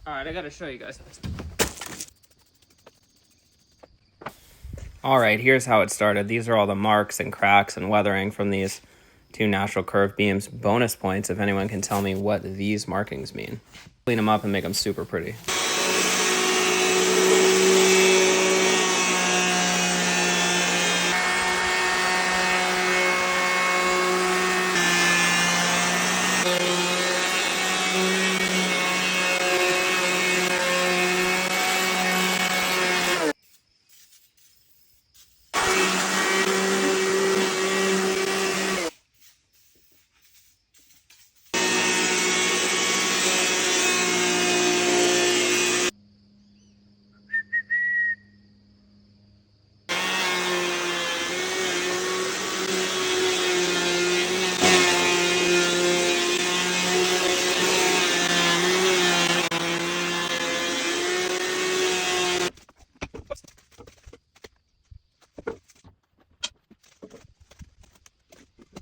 Alright, I gotta show you guys this. Alright, here's how it started. These are all the marks and cracks and weathering from these 2 natural curved beams. Bonus points if anyone can tell me what these markings mean. Clean them up and make them super pretty.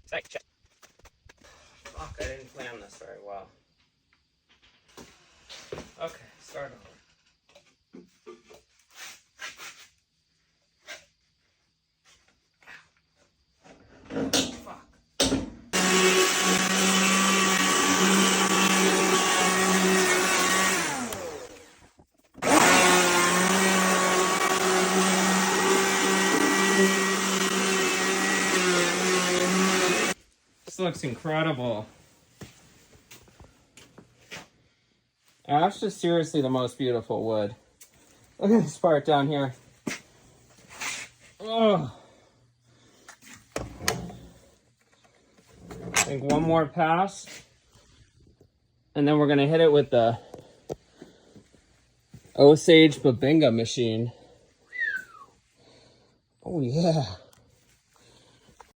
Check. Fuck, I didn't plan this very well. Okay, start over. Fuck. This looks incredible. Ash is seriously the most beautiful wood. Look at this part down here. Oh. I think one more pass. And then we're gonna hit it with the Osage Babinga machine. Oh yeah.